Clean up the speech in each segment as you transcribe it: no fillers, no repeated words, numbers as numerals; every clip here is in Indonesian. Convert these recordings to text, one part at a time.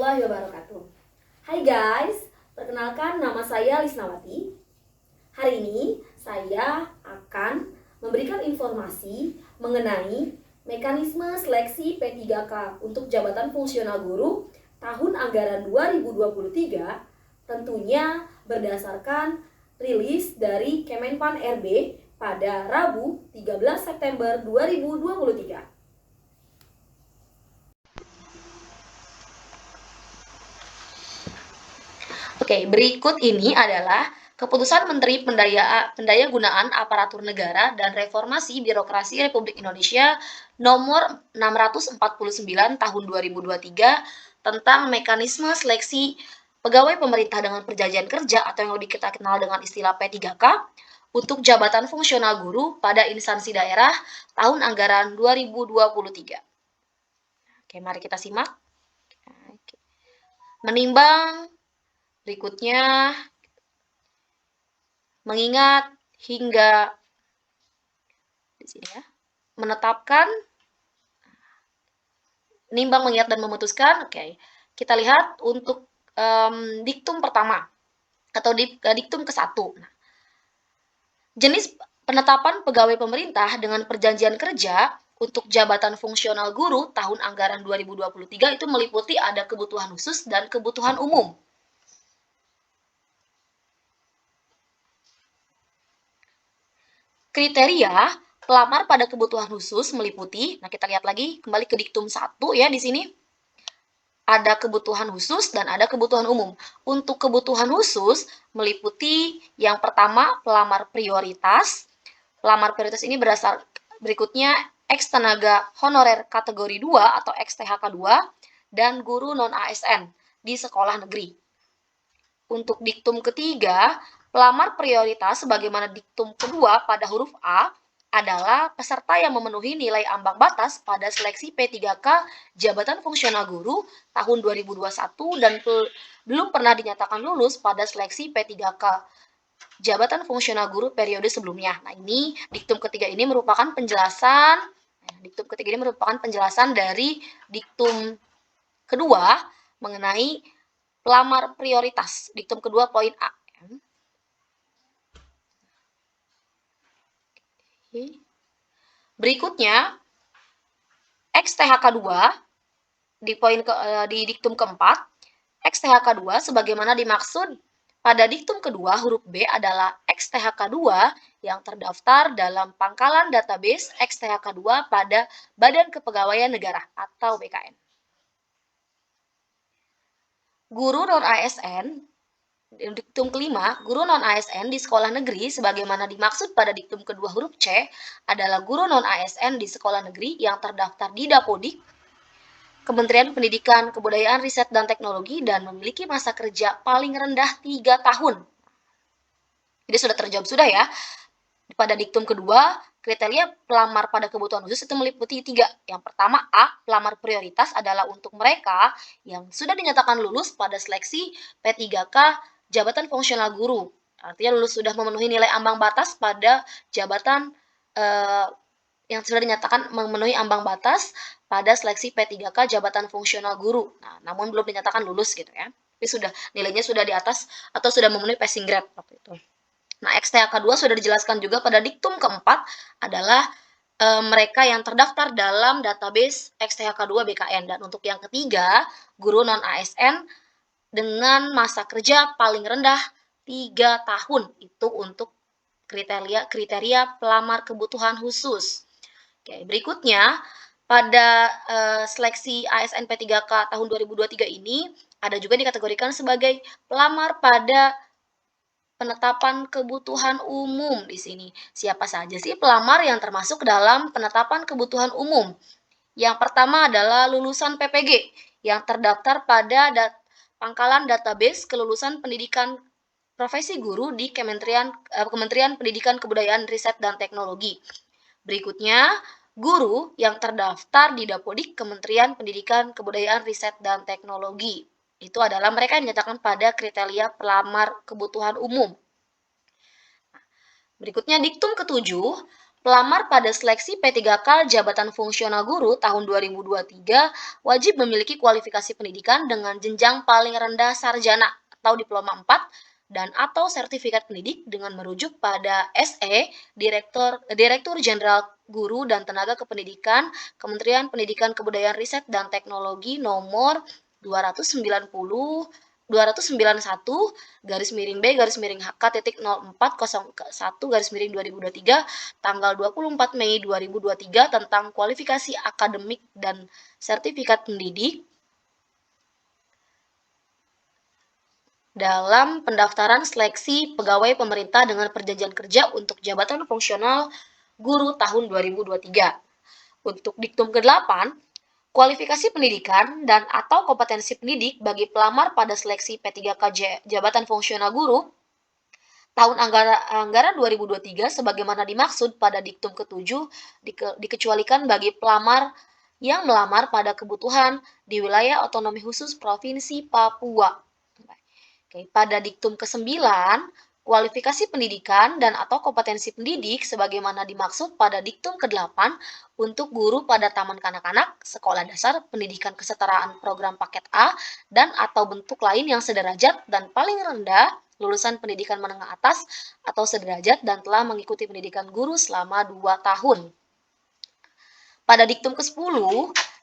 warahmatullahi wabarakatuh. Hai guys, perkenalkan nama saya Lisnawati. Hari ini saya akan memberikan informasi mengenai mekanisme seleksi P3K untuk jabatan fungsional guru tahun anggaran 2023, tentunya berdasarkan rilis dari Kemenpan RB pada Rabu 13 September 2023. Oke, berikut ini adalah Keputusan Menteri Pendayagunaan Aparatur Negara dan Reformasi Birokrasi Republik Indonesia Nomor 649 Tahun 2023 tentang mekanisme seleksi pegawai pemerintah dengan perjanjian kerja atau yang kita kenal dengan istilah P3K untuk jabatan fungsional guru pada instansi daerah tahun anggaran 2023. Oke, mari kita simak. Menimbang berikutnya, mengingat hingga di sini ya, menetapkan, menimbang, mengingat dan memutuskan. Oke, kita lihat untuk diktum pertama atau diktum ke-1. Nah, jenis penetapan pegawai pemerintah dengan perjanjian kerja untuk jabatan fungsional guru tahun anggaran 2023 itu meliputi ada kebutuhan khusus dan kebutuhan umum. Kriteria pelamar pada kebutuhan khusus meliputi, nah kita lihat lagi kembali ke diktum 1 ya di sini. Ada kebutuhan khusus dan ada kebutuhan umum. Untuk kebutuhan khusus meliputi yang pertama pelamar prioritas. Pelamar prioritas ini berikutnya ex tenaga honorer kategori 2 atau ex THK 2 dan guru non ASN di sekolah negeri. Untuk diktum ketiga, pelamar prioritas sebagaimana diktum kedua pada huruf A adalah peserta yang memenuhi nilai ambang batas pada seleksi P3K jabatan fungsional guru tahun 2021 dan belum pernah dinyatakan lulus pada seleksi P3K jabatan fungsional guru periode sebelumnya. Nah, ini diktum ketiga ini merupakan penjelasan dari diktum kedua mengenai pelamar prioritas. Diktum kedua poin A. Berikutnya, XTHK 2 di diktum keempat, XTHK 2 sebagaimana dimaksud pada diktum kedua huruf B adalah XTHK 2 yang terdaftar dalam pangkalan database XTHK 2 pada Badan Kepegawaian Negara atau BKN. Guru non-ASN, diktum kelima, guru non-ASN di sekolah negeri sebagaimana dimaksud pada diktum kedua huruf C adalah guru non-ASN di sekolah negeri yang terdaftar di Dapodik, Kementerian Pendidikan, Kebudayaan, Riset, dan Teknologi dan memiliki masa kerja paling rendah 3 tahun. Jadi sudah terjawab sudah ya. Pada diktum kedua, kriteria pelamar pada kebutuhan khusus itu meliputi 3. Yang pertama A, pelamar prioritas adalah untuk mereka yang sudah dinyatakan lulus pada seleksi P3K jabatan fungsional guru. Artinya lulus sudah memenuhi nilai ambang batas pada jabatan yang sudah dinyatakan memenuhi ambang batas pada seleksi P3K jabatan fungsional guru. Nah, namun belum dinyatakan lulus gitu ya. Tapi sudah nilainya sudah di atas atau sudah memenuhi passing grade waktu itu. Nah, XTHK 2 sudah dijelaskan juga pada diktum keempat adalah mereka yang terdaftar dalam database XTHK 2 BKN. Dan untuk yang ketiga, guru non-ASN dengan masa kerja paling rendah 3 tahun. Itu untuk kriteria pelamar kebutuhan khusus. Oke, berikutnya pada seleksi ASN P3K tahun 2023 ini ada juga dikategorikan sebagai pelamar pada penetapan kebutuhan umum di sini. Siapa saja sih pelamar yang termasuk dalam penetapan kebutuhan umum? Yang pertama adalah lulusan PPG yang terdaftar pada pangkalan database kelulusan pendidikan profesi guru di Kementerian Pendidikan, Kebudayaan, Riset, dan Teknologi. Berikutnya, guru yang terdaftar di Dapodik Kementerian Pendidikan, Kebudayaan, Riset, dan Teknologi. Itu adalah mereka yang dinyatakan pada kriteria pelamar kebutuhan umum. Berikutnya diktum ketujuh, pelamar pada seleksi P3K Jabatan Fungsional Guru tahun 2023 wajib memiliki kualifikasi pendidikan dengan jenjang paling rendah sarjana atau diploma 4 dan atau sertifikat pendidik dengan merujuk pada SE Direktur Jenderal Guru dan Tenaga Kependidikan Kementerian Pendidikan Kebudayaan Riset dan Teknologi nomor 291 garis miring B garis miring HK titik 0401 garis miring 2023 tanggal 24 Mei 2023 tentang kualifikasi akademik dan sertifikat pendidik dalam pendaftaran seleksi pegawai pemerintah dengan perjanjian kerja untuk jabatan fungsional guru tahun 2023. Untuk diktum ke-8, kualifikasi pendidikan dan atau kompetensi pendidik bagi pelamar pada seleksi P3K Jabatan Fungsional Guru tahun anggaran 2023 sebagaimana dimaksud pada diktum ke-7 dikecualikan bagi pelamar yang melamar pada kebutuhan di wilayah otonomi khusus Provinsi Papua. Oke, pada diktum ke-9, kualifikasi pendidikan dan atau kompetensi pendidik sebagaimana dimaksud pada diktum ke-8 untuk guru pada taman kanak-kanak, sekolah dasar, pendidikan kesetaraan program paket A, dan atau bentuk lain yang sederajat dan paling rendah lulusan pendidikan menengah atas atau sederajat dan telah mengikuti pendidikan guru selama 2 tahun. Pada diktum ke-10,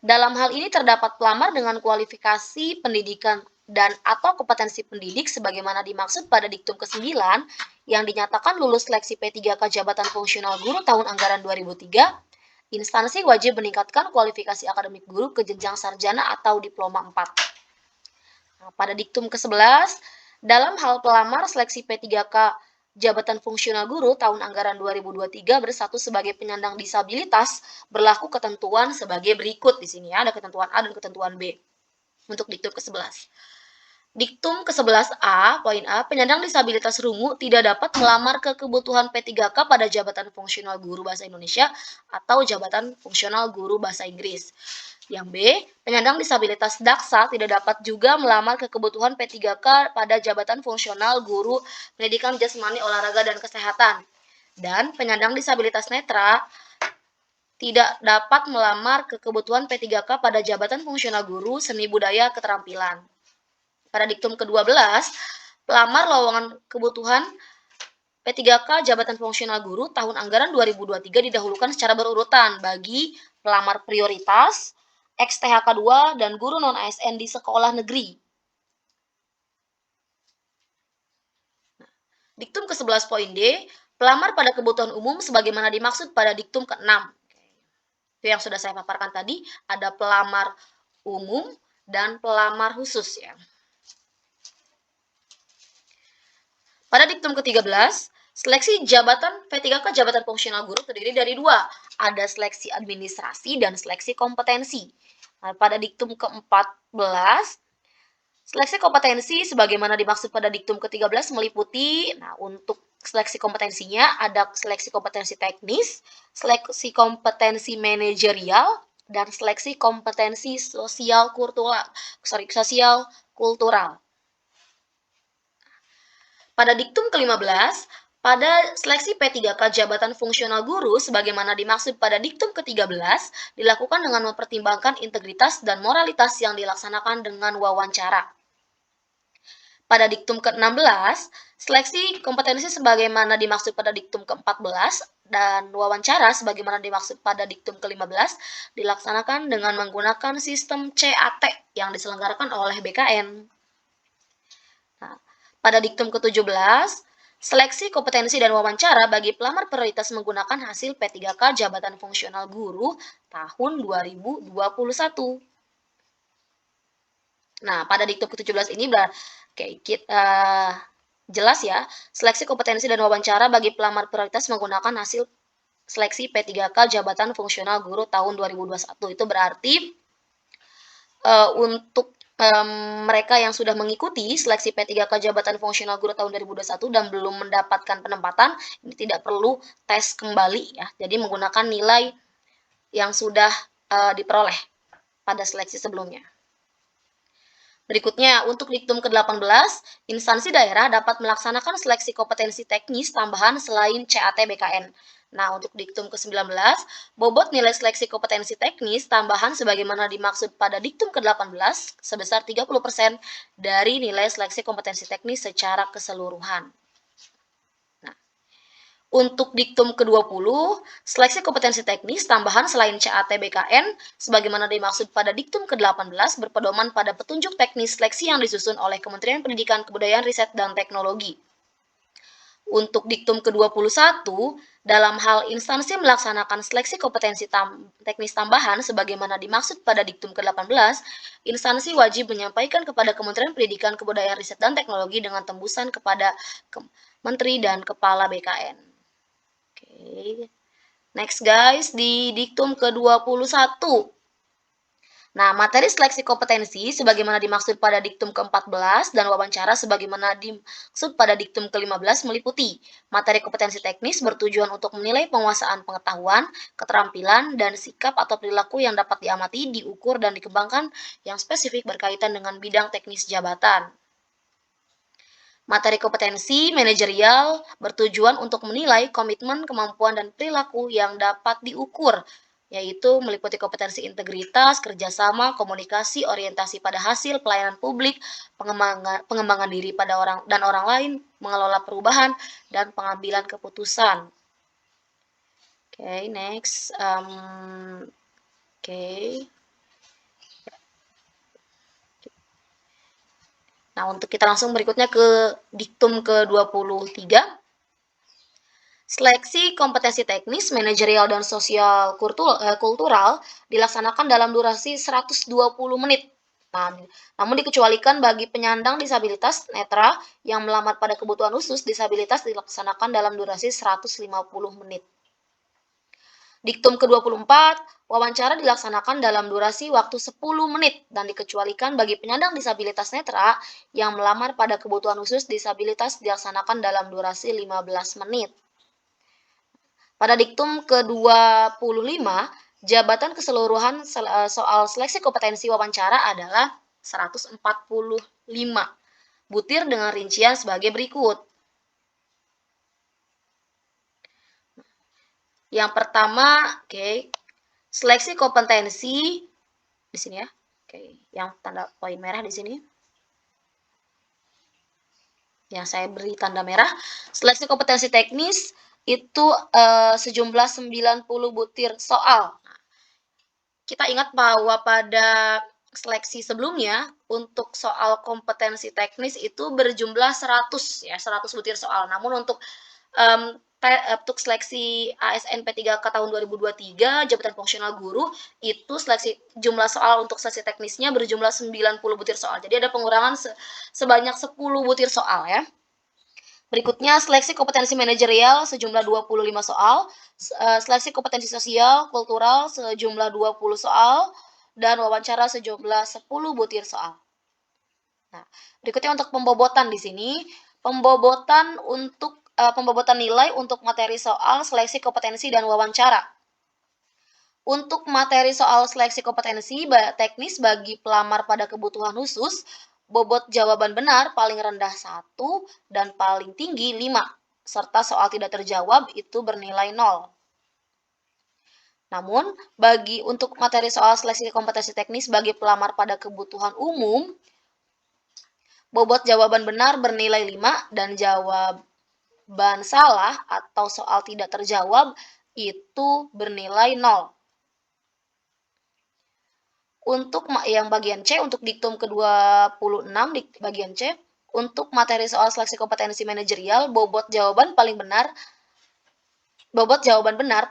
dalam hal ini terdapat pelamar dengan kualifikasi pendidikan dan atau kompetensi pendidik sebagaimana dimaksud pada diktum ke-9 yang dinyatakan lulus seleksi P3K Jabatan Fungsional Guru tahun anggaran 2003, instansi wajib meningkatkan kualifikasi akademik guru ke jenjang sarjana atau diploma 4. Nah, pada diktum ke-11, dalam hal pelamar seleksi P3K Jabatan Fungsional Guru tahun anggaran 2023 bersatu sebagai penyandang disabilitas berlaku ketentuan sebagai berikut di sini ya, ada ketentuan A dan ketentuan B. Untuk diktum ke-11. Diktum ke-11A, poin A, penyandang disabilitas rungu tidak dapat melamar ke kebutuhan P3K pada jabatan fungsional guru bahasa Indonesia atau jabatan fungsional guru bahasa Inggris. Yang B, penyandang disabilitas daksa tidak dapat juga melamar ke kebutuhan P3K pada jabatan fungsional guru pendidikan jasmani, olahraga, dan kesehatan. Dan penyandang disabilitas netra tidak dapat melamar ke kebutuhan P3K pada jabatan fungsional guru seni budaya keterampilan. Pada diktum ke-12, pelamar lowongan kebutuhan P3K Jabatan Fungsional Guru tahun anggaran 2023 didahulukan secara berurutan bagi pelamar prioritas, ex-THK 2, dan guru non-ASN di sekolah negeri. Diktum ke-11 poin D, pelamar pada kebutuhan umum sebagaimana dimaksud pada diktum ke-6. Itu yang sudah saya paparkan tadi, ada pelamar umum dan pelamar khusus ya. Pada diktum ke-13, seleksi jabatan P3K Jabatan Fungsional Guru terdiri dari 2, ada seleksi administrasi dan seleksi kompetensi. Nah, pada diktum ke-14, seleksi kompetensi sebagaimana dimaksud pada diktum ke-13 meliputi, untuk seleksi kompetensinya ada seleksi kompetensi teknis, seleksi kompetensi manajerial, dan seleksi kompetensi sosial kultural. Pada diktum ke-15, pada seleksi P3K Jabatan Fungsional Guru sebagaimana dimaksud pada diktum ke-13 dilakukan dengan mempertimbangkan integritas dan moralitas yang dilaksanakan dengan wawancara. Pada diktum ke-16, seleksi kompetensi sebagaimana dimaksud pada diktum ke-14 dan wawancara sebagaimana dimaksud pada diktum ke-15 dilaksanakan dengan menggunakan sistem CAT yang diselenggarakan oleh BKN. Nah, pada diktum ke-17, seleksi kompetensi dan wawancara bagi pelamar prioritas menggunakan hasil P3K Jabatan Fungsional Guru tahun 2021. Nah, pada diktum ke-17 ini jelas ya, seleksi kompetensi dan wawancara bagi pelamar prioritas menggunakan hasil seleksi P3K Jabatan Fungsional Guru tahun 2021. Itu berarti untuk mereka yang sudah mengikuti seleksi P3K Jabatan Fungsional Guru tahun 2021 dan belum mendapatkan penempatan, ini tidak perlu tes kembali ya. Jadi menggunakan nilai yang sudah diperoleh pada seleksi sebelumnya. Berikutnya, untuk diktum ke-18, instansi daerah dapat melaksanakan seleksi kompetensi teknis tambahan selain CAT BKN. Nah, untuk diktum ke-19, bobot nilai seleksi kompetensi teknis tambahan sebagaimana dimaksud pada diktum ke-18 sebesar 30% dari nilai seleksi kompetensi teknis secara keseluruhan. Nah, untuk diktum ke-20, seleksi kompetensi teknis tambahan selain CAT-BKN sebagaimana dimaksud pada diktum ke-18 berpedoman pada petunjuk teknis seleksi yang disusun oleh Kementerian Pendidikan, Kebudayaan, Riset, dan Teknologi. Untuk diktum ke-21, dalam hal instansi melaksanakan seleksi kompetensi teknis tambahan sebagaimana dimaksud pada diktum ke-18, instansi wajib menyampaikan kepada Kementerian Pendidikan, Kebudayaan, Riset, dan Teknologi dengan tembusan kepada Menteri dan Kepala BKN. Oke. Next guys, di diktum ke-21. Nah, materi seleksi kompetensi sebagaimana dimaksud pada diktum ke-14 dan wawancara sebagaimana dimaksud pada diktum ke-15 meliputi materi kompetensi teknis bertujuan untuk menilai penguasaan pengetahuan, keterampilan, dan sikap atau perilaku yang dapat diamati, diukur, dan dikembangkan yang spesifik berkaitan dengan bidang teknis jabatan. Materi kompetensi manajerial bertujuan untuk menilai komitmen, kemampuan, dan perilaku yang dapat diukur, yaitu meliputi kompetensi integritas, kerjasama, komunikasi, orientasi pada hasil, pelayanan publik, pengembangan diri pada orang lain, mengelola perubahan, dan pengambilan keputusan. Oke, next. Nah, untuk kita langsung berikutnya ke diktum ke-23. Seleksi kompetensi teknis, manajerial, dan sosial kultural dilaksanakan dalam durasi 120 menit. Nah, namun dikecualikan bagi penyandang disabilitas netra yang melamar pada kebutuhan khusus disabilitas dilaksanakan dalam durasi 150 menit. Diktum ke-24, wawancara dilaksanakan dalam durasi waktu 10 menit dan dikecualikan bagi penyandang disabilitas netra yang melamar pada kebutuhan khusus disabilitas dilaksanakan dalam durasi 15 menit. Pada diktum ke-25, jabatan keseluruhan soal seleksi kompetensi wawancara adalah 145 butir dengan rincian sebagai berikut. Yang pertama, seleksi kompetensi di sini ya. Yang tanda poin merah di sini. Yang saya beri tanda merah, seleksi kompetensi teknis itu sejumlah 90 butir soal. Kita ingat bahwa pada seleksi sebelumnya untuk soal kompetensi teknis itu berjumlah 100 butir soal. Namun untuk seleksi ASN P3K tahun 2023 jabatan fungsional guru itu seleksi jumlah soal untuk seleksi teknisnya berjumlah 90 butir soal. Jadi ada pengurangan sebanyak 10 butir soal ya. Berikutnya, seleksi kompetensi manajerial sejumlah 25 soal, seleksi kompetensi sosial, kultural sejumlah 20 soal, dan wawancara sejumlah 10 butir soal. Nah, berikutnya untuk pembobotan di sini, pembobotan nilai untuk materi soal seleksi kompetensi dan wawancara. Untuk materi soal seleksi kompetensi teknis bagi pelamar pada kebutuhan khusus, bobot jawaban benar paling rendah 1 dan paling tinggi 5, serta soal tidak terjawab itu bernilai 0. Namun, untuk materi soal seleksi kompetensi teknis bagi pelamar pada kebutuhan umum, bobot jawaban benar bernilai 5 dan jawaban salah atau soal tidak terjawab itu bernilai 0. Untuk yang bagian C, untuk diktum ke-26 di bagian C, untuk materi soal seleksi kompetensi manajerial, bobot jawaban benar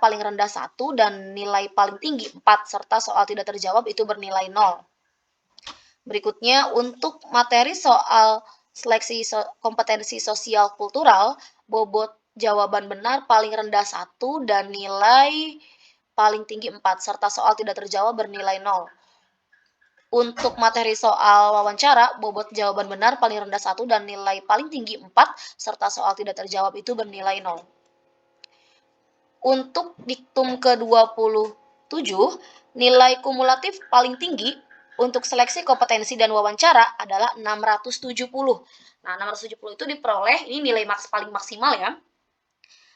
paling rendah 1 dan nilai paling tinggi 4, serta soal tidak terjawab itu bernilai 0. Berikutnya, untuk materi soal seleksi kompetensi sosial kultural, bobot jawaban benar paling rendah 1 dan nilai paling tinggi 4, serta soal tidak terjawab bernilai 0. Untuk materi soal wawancara, bobot jawaban benar paling rendah 1 dan nilai paling tinggi 4, serta soal tidak terjawab itu bernilai 0. Untuk diktum ke-27, nilai kumulatif paling tinggi untuk seleksi kompetensi dan wawancara adalah 670. Nah, 670 itu diperoleh, ini nilai paling maksimal ya,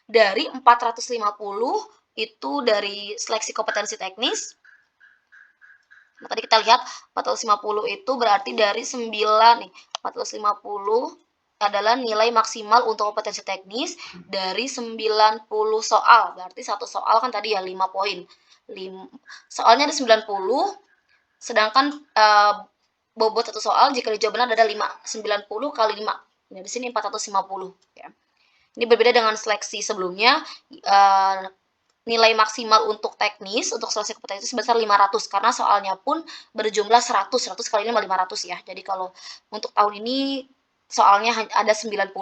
Dari 450 itu dari seleksi kompetensi teknis. Nah, tadi kita lihat 450 itu berarti dari 9 nih. 450 adalah nilai maksimal untuk kompetensi teknis dari 90 soal. Berarti satu soal kan tadi ya 5 poin. Soalnya ada 90, sedangkan bobot satu soal jika dijawab benar ada 5. 90 kali 5. Nah, di sini 450 ya. Ini berbeda dengan seleksi sebelumnya. Nilai maksimal untuk teknis, untuk seleksi kompetensi sebesar 500, karena soalnya pun berjumlah 100 kali 5, 500 ya. Jadi kalau untuk tahun ini soalnya ada 90.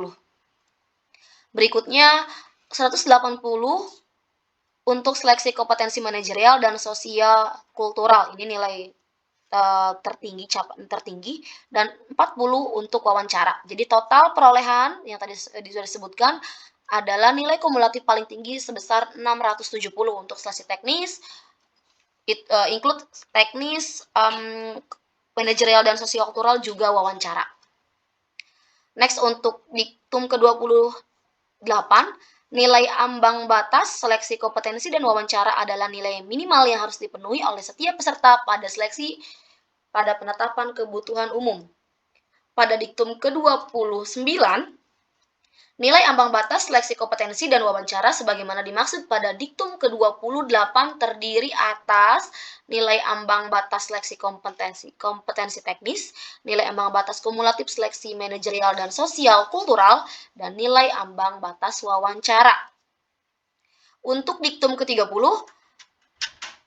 Berikutnya 180 untuk seleksi kompetensi manajerial dan sosial kultural. Ini nilai tertinggi, dan 40 untuk wawancara. Jadi total perolehan yang tadi sudah disebutkan adalah nilai kumulatif paling tinggi sebesar 670 untuk seleksi teknis, include teknis, manajerial dan sosiokultural juga wawancara. Next, untuk diktum ke-28, nilai ambang batas seleksi kompetensi dan wawancara adalah nilai minimal yang harus dipenuhi oleh setiap peserta pada seleksi pada penetapan kebutuhan umum. Pada diktum ke-29, nilai ambang batas seleksi kompetensi dan wawancara sebagaimana dimaksud pada diktum ke-28 terdiri atas nilai ambang batas seleksi kompetensi teknis, nilai ambang batas kumulatif seleksi manajerial dan sosial kultural, dan nilai ambang batas wawancara. Untuk diktum ke-30,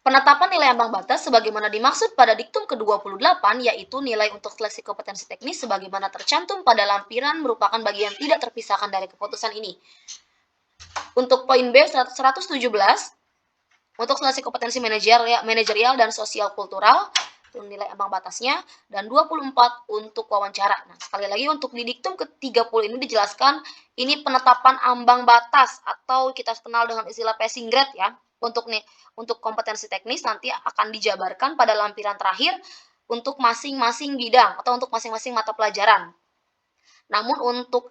penetapan nilai ambang batas sebagaimana dimaksud pada diktum ke-28, yaitu nilai untuk seleksi kompetensi teknis sebagaimana tercantum pada lampiran merupakan bagian tidak terpisahkan dari keputusan ini. Untuk poin B 117, untuk seleksi kompetensi manajerial dan sosial kultural, nilai ambang batasnya, dan 24 untuk wawancara. Nah, sekali lagi untuk di diktum ke-30 ini dijelaskan, ini penetapan ambang batas atau kita kenal dengan istilah passing grade ya. Untuk kompetensi teknis nanti akan dijabarkan pada lampiran terakhir untuk masing-masing bidang atau untuk masing-masing mata pelajaran. Namun untuk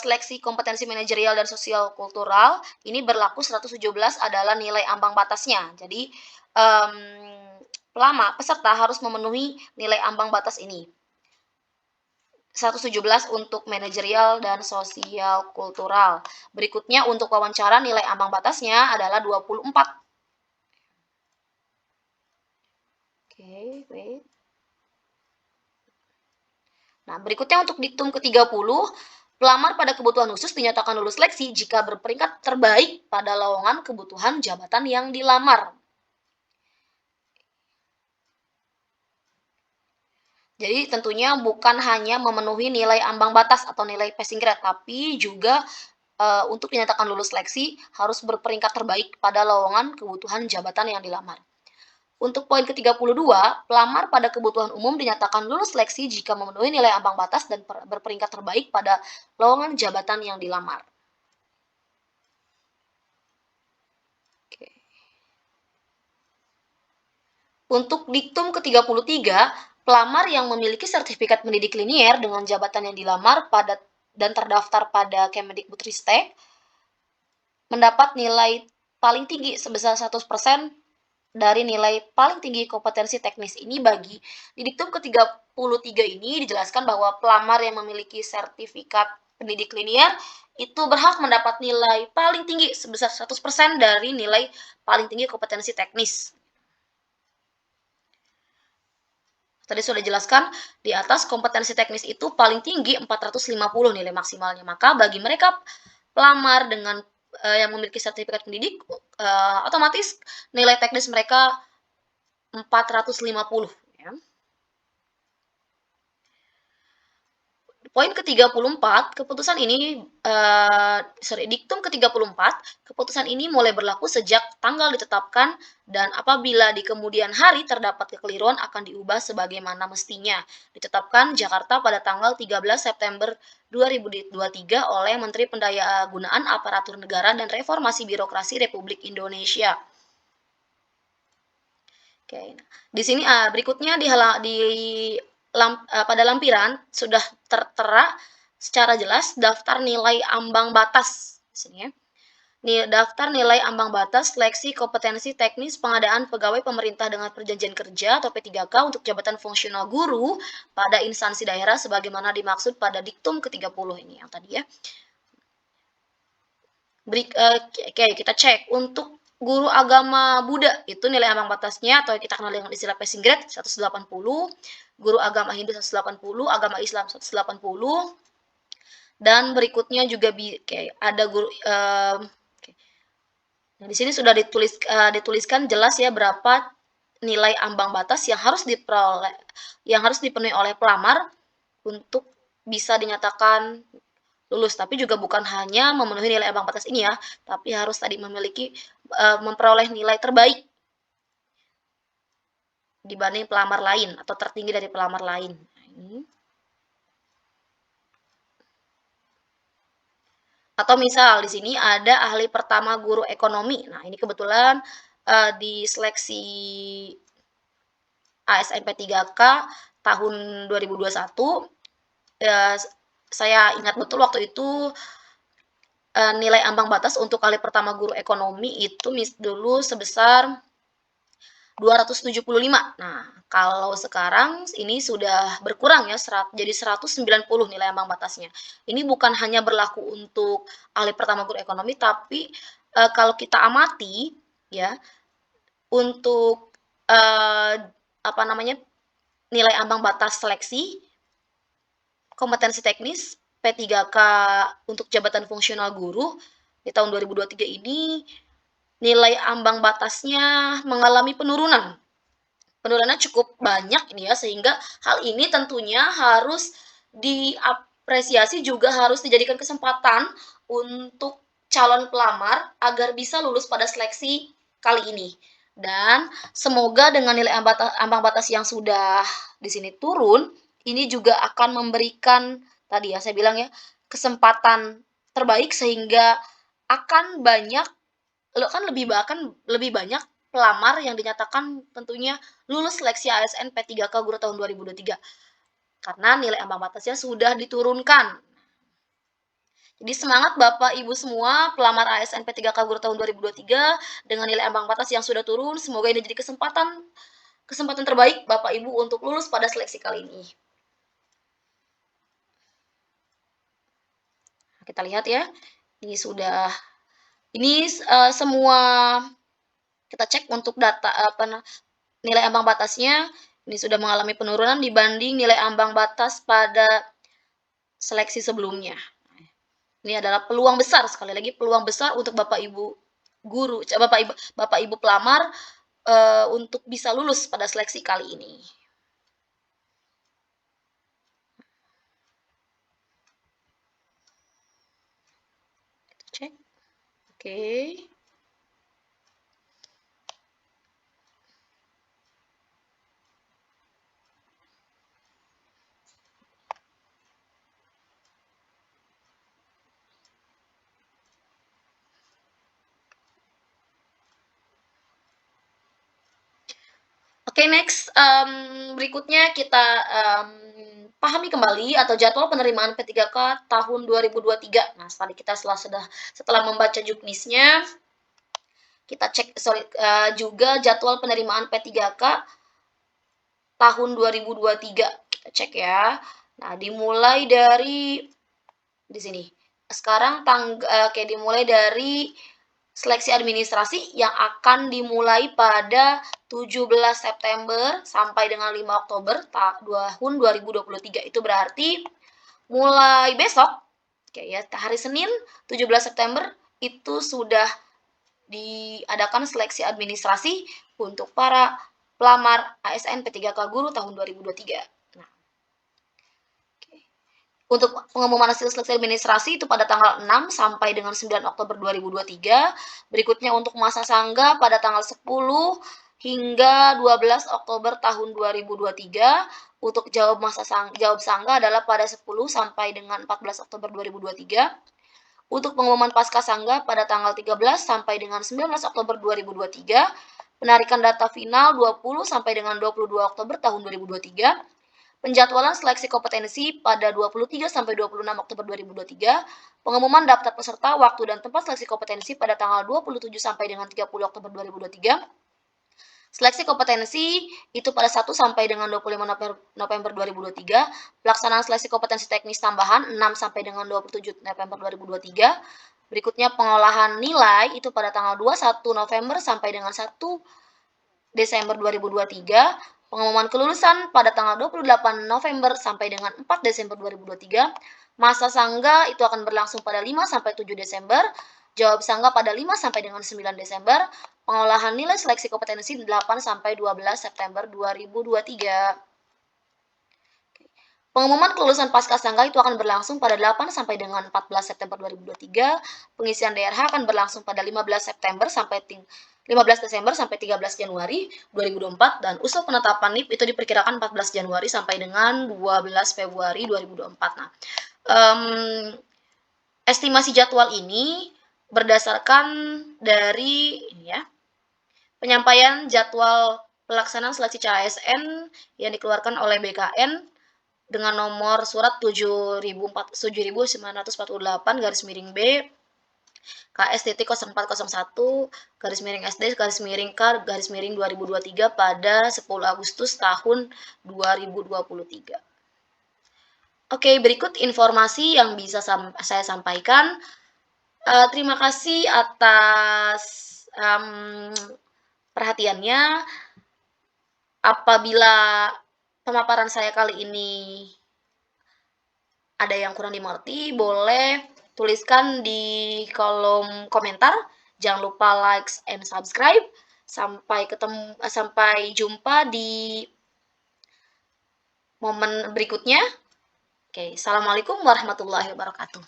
seleksi kompetensi manajerial dan sosial kultural ini berlaku 117 adalah nilai ambang batasnya. Jadi peserta harus memenuhi nilai ambang batas ini. 117 untuk manajerial dan sosial kultural. Berikutnya untuk wawancara nilai ambang batasnya adalah 24. Oke, wait. Nah, berikutnya untuk diktum ke-30, pelamar pada kebutuhan khusus dinyatakan lulus seleksi jika berperingkat terbaik pada lowongan kebutuhan jabatan yang dilamar. Jadi tentunya bukan hanya memenuhi nilai ambang batas atau nilai passing grade, tapi juga untuk dinyatakan lulus seleksi harus berperingkat terbaik pada lowongan kebutuhan jabatan yang dilamar. Untuk poin ke-32, pelamar pada kebutuhan umum dinyatakan lulus seleksi jika memenuhi nilai ambang batas dan berperingkat terbaik pada lowongan jabatan yang dilamar. Oke. Untuk diktum ke-33, pelamar yang memiliki sertifikat pendidik linier dengan jabatan yang dilamar dan terdaftar pada Kemendikbudristek mendapat nilai paling tinggi sebesar 100% dari nilai paling tinggi kompetensi teknis ini. Bagi di diktum ke-33 ini dijelaskan bahwa pelamar yang memiliki sertifikat pendidik linier itu berhak mendapat nilai paling tinggi sebesar 100% dari nilai paling tinggi kompetensi teknis. Tadi sudah dijelaskan di atas kompetensi teknis itu paling tinggi 450 nilai maksimalnya. Maka bagi mereka pelamar dengan yang memiliki sertifikat pendidik, otomatis nilai teknis mereka 450 ya. Poin ke-34, keputusan ini diktum ke-34, keputusan ini mulai berlaku sejak tanggal ditetapkan dan apabila di kemudian hari terdapat kekeliruan akan diubah sebagaimana mestinya. Ditetapkan Jakarta pada tanggal 13 September 2023 oleh Menteri Pendayagunaan Aparatur Negara dan Reformasi Birokrasi Republik Indonesia. Oke, di sini berikutnya pada lampiran sudah tertera secara jelas daftar nilai ambang batas di sini ya. Daftar nilai ambang batas seleksi kompetensi teknis pengadaan pegawai pemerintah dengan perjanjian kerja atau P3K untuk jabatan fungsional guru pada instansi daerah sebagaimana dimaksud pada diktum ke-30 ini yang tadi ya. Oke, kita cek untuk guru agama Buddha itu nilai ambang batasnya atau kita kenal dengan istilah passing grade 180, guru agama Hindu 180, agama Islam 180, dan berikutnya juga ada guru Nah, di sini sudah dituliskan jelas ya berapa nilai ambang batas yang harus dipenuhi oleh pelamar untuk bisa dinyatakan lulus. Tapi juga bukan hanya memenuhi nilai ambang batas ini ya, tapi harus tadi memperoleh nilai terbaik dibanding pelamar lain atau tertinggi dari pelamar lain. Nah, ini. Atau misal di sini ada ahli pertama guru ekonomi. Nah, ini kebetulan di seleksi ASN P3K tahun 2021 saya ingat betul waktu itu nilai ambang batas untuk ahli pertama guru ekonomi itu dulu sebesar 275. Nah, kalau sekarang ini sudah berkurang ya, jadi 190 nilai ambang batasnya. Ini bukan hanya berlaku untuk ahli pertama guru ekonomi, tapi kalau kita amati ya, untuk nilai ambang batas seleksi kompetensi teknis P3K untuk jabatan fungsional guru di tahun 2023 ini nilai ambang batasnya mengalami penurunan. Penurunannya cukup banyak ini ya, sehingga hal ini tentunya harus diapresiasi, juga harus dijadikan kesempatan untuk calon pelamar agar bisa lulus pada seleksi kali ini. Dan semoga dengan nilai ambang batas yang sudah di sini turun, ini juga akan memberikan tadi ya saya bilang ya, kesempatan terbaik sehingga akan lebih banyak pelamar yang dinyatakan tentunya lulus seleksi ASN P3K Guru tahun 2023 karena nilai ambang batasnya sudah diturunkan. Jadi semangat Bapak Ibu semua pelamar ASN P3K Guru tahun 2023 dengan nilai ambang batas yang sudah turun, semoga ini jadi kesempatan terbaik Bapak Ibu untuk lulus pada seleksi kali ini. Kita lihat ya, ini semua kita cek untuk data nilai ambang batasnya ini sudah mengalami penurunan dibanding nilai ambang batas pada seleksi sebelumnya. Ini adalah peluang besar, sekali lagi peluang besar untuk Bapak Ibu guru, Bapak Ibu pelamar untuk bisa lulus pada seleksi kali ini. Cek. Oke. Oke, next. Berikutnya kita pahami kembali atau jadwal penerimaan P3K tahun 2023. Nah, setelah membaca juknisnya, kita cek juga jadwal penerimaan P3K tahun 2023. Kita cek ya. Nah, dimulai dari di sini. Sekarang dimulai dari seleksi administrasi yang akan dimulai pada 17 September sampai dengan 5 Oktober tahun 2023. Itu berarti mulai besok, hari Senin 17 September itu sudah diadakan seleksi administrasi untuk para pelamar ASN P3K Guru tahun 2023. Untuk pengumuman hasil seleksi administrasi itu pada tanggal 6 sampai dengan 9 Oktober 2023. Berikutnya untuk masa sangga pada tanggal 10 hingga 12 Oktober tahun 2023. Untuk jawab sangga adalah pada 10 sampai dengan 14 Oktober 2023. Untuk pengumuman pasca sangga pada tanggal 13 sampai dengan 19 Oktober 2023. Penarikan data final 20 sampai dengan 22 Oktober tahun 2023. Penjadwalan seleksi kompetensi pada 23 sampai 26 Oktober 2023, pengumuman daftar peserta, waktu dan tempat seleksi kompetensi pada tanggal 27 sampai dengan 30 Oktober 2023. Seleksi kompetensi itu pada 1 sampai dengan 25 November 2023, pelaksanaan seleksi kompetensi teknis tambahan 6 sampai dengan 27 November 2023. Berikutnya pengolahan nilai itu pada tanggal 21 November sampai dengan 1 Desember 2023, pengumuman kelulusan pada tanggal 28 November sampai dengan 4 Desember 2023, masa sangga itu akan berlangsung pada 5 sampai 7 Desember, jawab sangga pada 5 sampai dengan 9 Desember, pengolahan nilai seleksi kompetensi 8 sampai 12 September 2023. Pengumuman kelulusan pasca sangga itu akan berlangsung pada 8 sampai dengan 14 September 2023. Pengisian DRH akan berlangsung pada 15 Desember sampai 13 Januari 2024 dan usul penetapan NIP itu diperkirakan 14 Januari sampai dengan 12 Februari 2024. Nah, estimasi jadwal ini berdasarkan dari ini ya, penyampaian jadwal pelaksanaan seleksi CASN yang dikeluarkan oleh BKN dengan nomor surat 7948 garis miring B KS.0401 garis miring SD garis miring K garis miring 2023 pada 10 Agustus tahun 2023. Oke, berikut informasi yang bisa saya sampaikan. Terima kasih atas perhatiannya. Apabila pemaparan saya kali ini ada yang kurang dimengerti, boleh tuliskan di kolom komentar. Jangan lupa like and subscribe. Sampai jumpa di momen berikutnya. Oke, assalamualaikum warahmatullahi wabarakatuh.